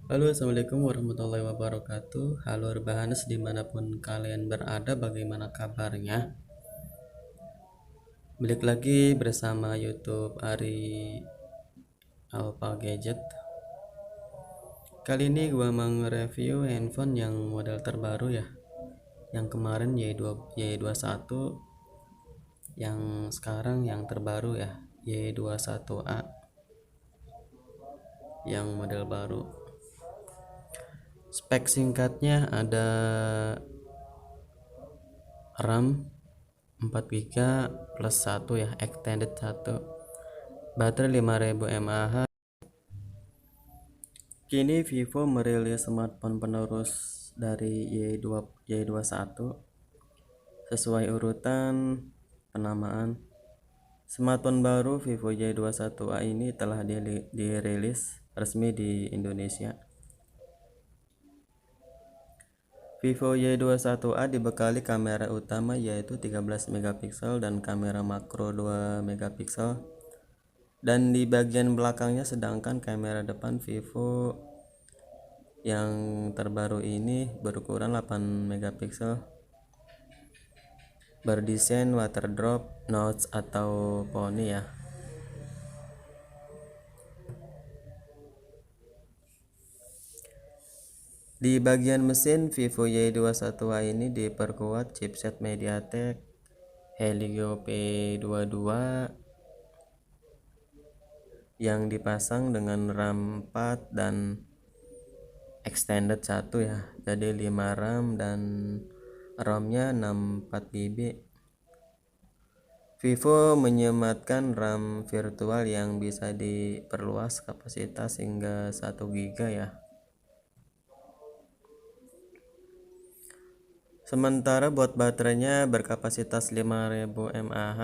Halo, assalamualaikum warahmatullahi wabarakatuh. Halo Rebahanes dimanapun kalian berada, bagaimana kabarnya? Balik lagi bersama YouTube Ari Alpha Gadget. Kali ini gua mau nge-review handphone yang model terbaru ya. Yang kemarin Y21, yang sekarang yang terbaru ya, Y21A yang model baru. Spek singkatnya ada RAM 4 GB plus 1 ya, extended 1, baterai 5000 mAh. Kini Vivo merilis smartphone penerus dari Y21 sesuai urutan penamaan. Smartphone baru Vivo Y21A ini telah dirilis resmi di Indonesia. Vivo Y21A dibekali kamera utama yaitu 13 megapiksel dan kamera makro 2 megapiksel. Dan di bagian belakangnya sedangkan kamera depan Vivo yang terbaru ini berukuran 8 megapiksel, berdesain water drop notch atau poni ya. Di bagian mesin Vivo Y21A ini diperkuat chipset MediaTek Helio P22 yang dipasang dengan RAM 4 dan extended 1 ya, jadi 5 RAM dan ROM-nya 64 GB. Vivo menyematkan RAM virtual yang bisa diperluas kapasitas hingga 1 GB ya. Sementara buat baterainya berkapasitas 5000 mAh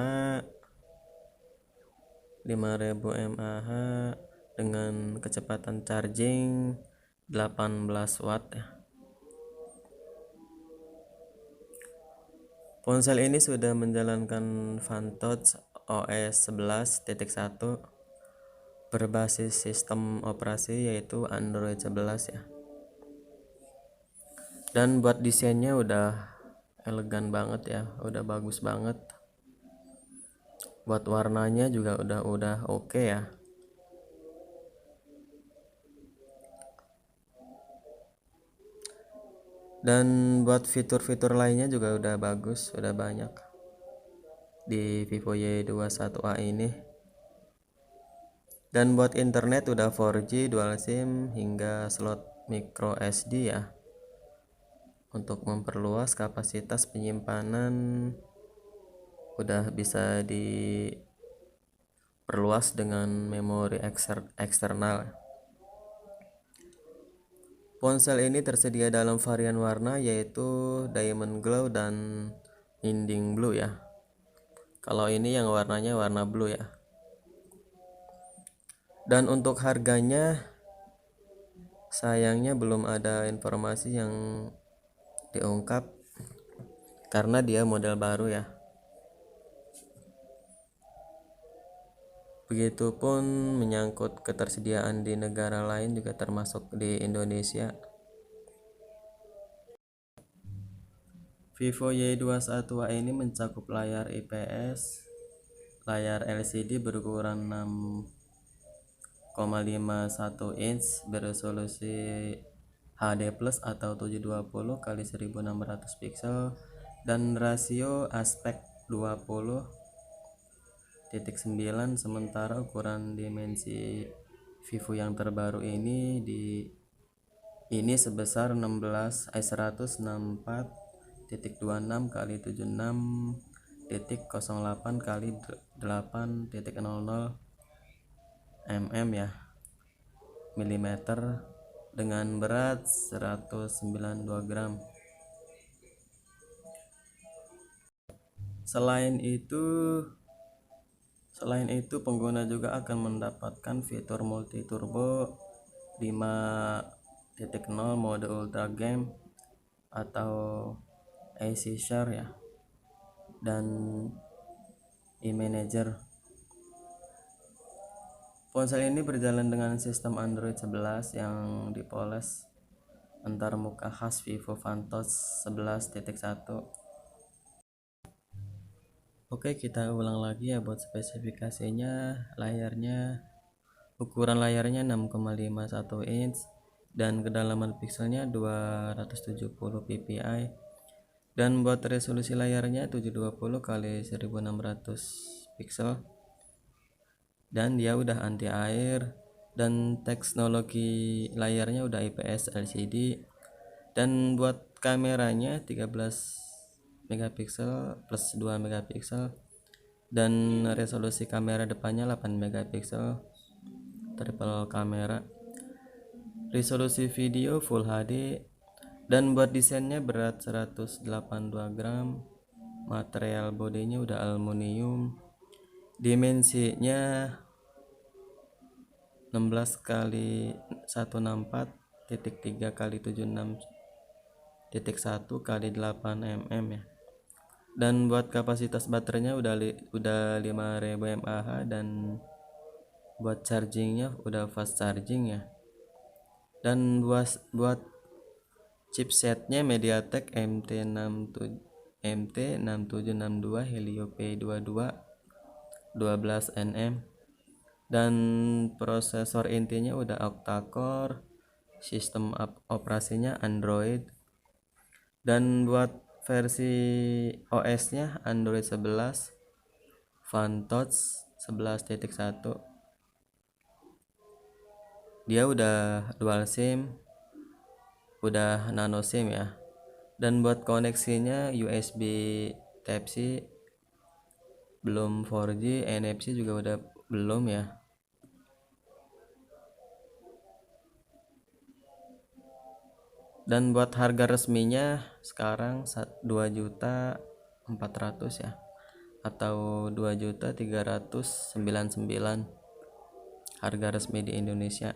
dengan kecepatan charging 18 watt ya. Ponsel ini sudah menjalankan Fantouch OS 11.1 berbasis sistem operasi yaitu Android 11 ya. Dan buat desainnya udah elegan banget ya, udah bagus banget. Buat warnanya juga udah oke ya. Dan buat fitur-fitur lainnya juga udah bagus, udah banyak di Vivo Y21A ini. Dan buat internet udah 4G dual SIM hingga slot micro SD ya, untuk memperluas kapasitas penyimpanan udah bisa diperluas dengan memori eksternal. Ponsel ini tersedia dalam varian warna yaitu Diamond Glow dan Inding Blue ya. Kalau ini yang warnanya warna blue ya. Dan untuk harganya sayangnya belum ada informasi yang diungkap karena dia model baru ya. Begitupun menyangkut ketersediaan di negara lain juga termasuk di Indonesia. Vivo Y21A ini mencakup layar IPS, layar LCD berukuran 6,51 inch beresolusi HD plus atau 720 x 1600 pixel dan rasio aspek 20:9. Sementara ukuran dimensi Vivo yang terbaru ini sebesar 164.26 x 76.08 x 8.00 mm ya, milimeter, dengan berat 192 gram. Selain itu pengguna juga akan mendapatkan fitur multi turbo 5.0 mode ultra game atau AC Share ya, dan e-manager. Ponsel ini berjalan dengan sistem Android 11 yang dipoles antarmuka khas Vivo Vantage 11.1. Oke, kita ulang lagi ya buat spesifikasinya. Ukuran layarnya 6,51 inch dan kedalaman pixelnya 270 ppi, dan buat resolusi layarnya 720 x 1600 pixel, dan dia udah anti air, dan teknologi layarnya udah IPS LCD, dan buat kameranya 13 megapiksel plus 2 megapiksel, dan resolusi kamera depannya 8 megapiksel triple kamera, resolusi video Full HD, dan buat desainnya berat 182 gram, material bodinya udah aluminium, dimensinya 16 kali 164.3 kali 76.1 kali 8 mm ya. Dan buat kapasitas baterainya udah 5000 mAh, dan buat chargingnya udah fast charging ya. Dan buat chipsetnya MediaTek MT6762 Helio P22 12nm, dan prosesor intinya udah octa-core, sistem operasinya Android, dan buat versi OS nya Android 11 Vantage 11.1. dia udah dual SIM, udah nano SIM ya, dan buat koneksinya USB Type-C, belum 4G, NFC juga udah belum ya. Dan buat harga resminya sekarang 2.400.000 ya, atau 2.399.000 harga resmi di Indonesia.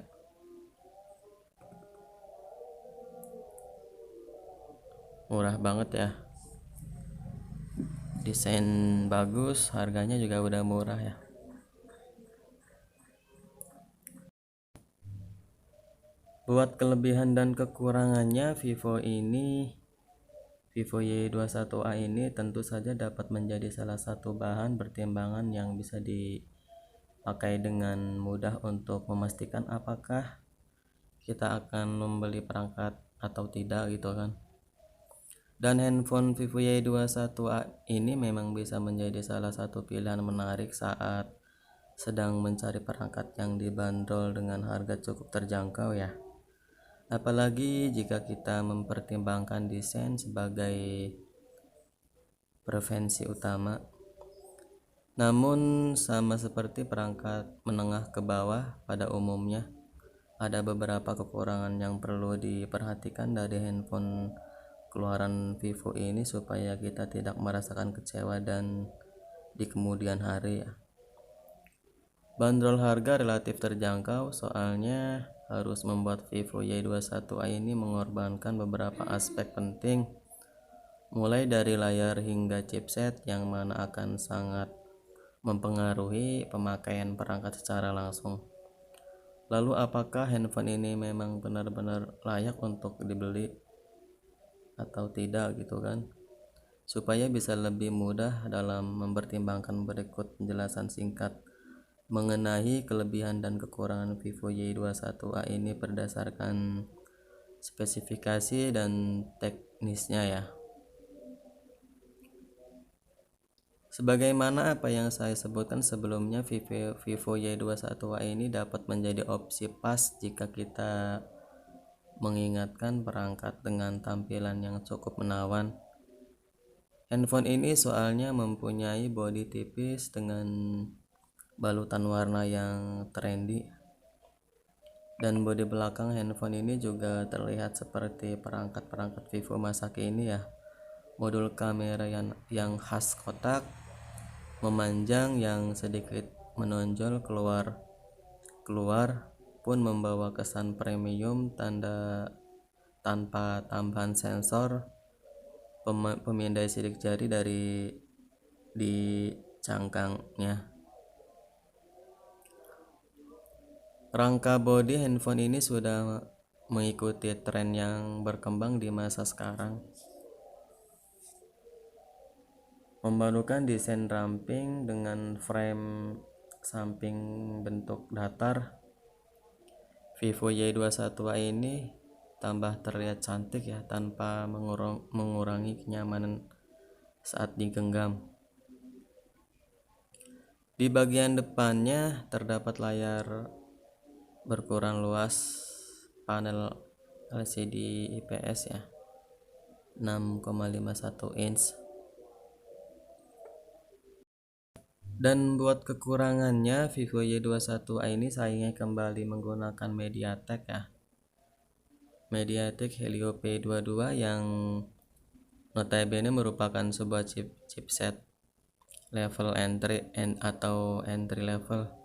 Murah banget ya, desain bagus, harganya juga udah murah ya. Buat kelebihan dan kekurangannya Vivo Y21A ini tentu saja dapat menjadi salah satu bahan pertimbangan yang bisa dipakai dengan mudah untuk memastikan apakah kita akan membeli perangkat atau tidak gitu kan. Dan handphone Vivo Y21A ini memang bisa menjadi salah satu pilihan menarik saat sedang mencari perangkat yang dibanderol dengan harga cukup terjangkau ya. Apalagi jika kita mempertimbangkan desain sebagai preferensi utama. Namun sama seperti perangkat menengah ke bawah pada umumnya, ada beberapa kekurangan yang perlu diperhatikan dari handphone keluaran Vivo ini supaya kita tidak merasakan kecewa dan di kemudian hari ya. Bandrol harga relatif terjangkau, soalnya harus membuat Vivo Y21A ini mengorbankan beberapa aspek penting, mulai dari layar hingga chipset yang mana akan sangat mempengaruhi pemakaian perangkat secara langsung. Lalu apakah handphone ini memang benar-benar layak untuk dibeli atau tidak gitu kan? Supaya bisa lebih mudah dalam mempertimbangkan, berikut penjelasan singkat mengenai kelebihan dan kekurangan Vivo Y21A ini berdasarkan spesifikasi dan teknisnya ya. Sebagaimana apa yang saya sebutkan sebelumnya, Vivo Y21A ini dapat menjadi opsi pas jika kita mengingatkan perangkat dengan tampilan yang cukup menawan. Handphone ini soalnya mempunyai bodi tipis dengan balutan warna yang trendy, dan bodi belakang handphone ini juga terlihat seperti perangkat-perangkat Vivo masa kini ya. Modul kamera yang khas kotak memanjang yang sedikit menonjol keluar pun membawa kesan premium tanpa tambahan sensor pemindai sidik jari di cangkangnya. Rangka bodi handphone ini sudah mengikuti tren yang berkembang di masa sekarang. Memadukan desain ramping dengan frame samping bentuk datar, Vivo Y21A ini tambah terlihat cantik ya, tanpa mengurangi kenyamanan saat digenggam. Di bagian depannya terdapat layar berukuran luas, panel LCD IPS ya, 6,51 inch. Dan buat kekurangannya, Vivo Y21A ini sayangnya kembali menggunakan MediaTek ya, MediaTek Helio P22 yang notabene merupakan sebuah chipset level atau entry level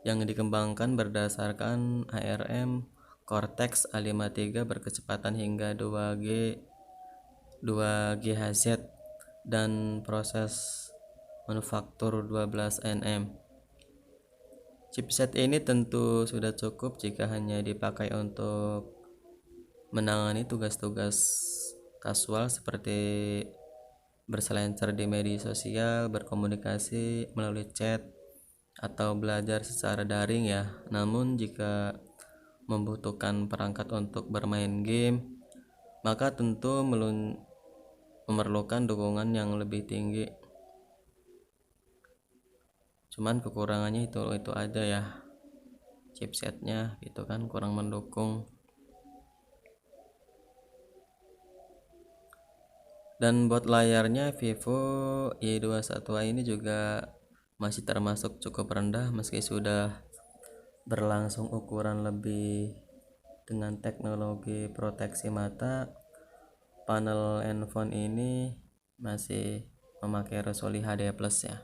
yang dikembangkan berdasarkan ARM Cortex A53 berkecepatan hingga 2 GHz dan proses manufaktur 12 nm. Chipset ini tentu sudah cukup jika hanya dipakai untuk menangani tugas-tugas kasual seperti berselancar di media sosial, berkomunikasi melalui chat, atau belajar secara daring ya. Namun jika membutuhkan perangkat untuk bermain game, maka tentu memerlukan dukungan yang lebih tinggi. Cuman kekurangannya itu aja ya, chipsetnya gitu kan kurang mendukung. Dan buat layarnya, Vivo Y21A ini juga masih termasuk cukup rendah meski sudah berlangsung ukuran lebih. Dengan teknologi proteksi mata, panel handphone ini masih memakai resolusi HD+ ya.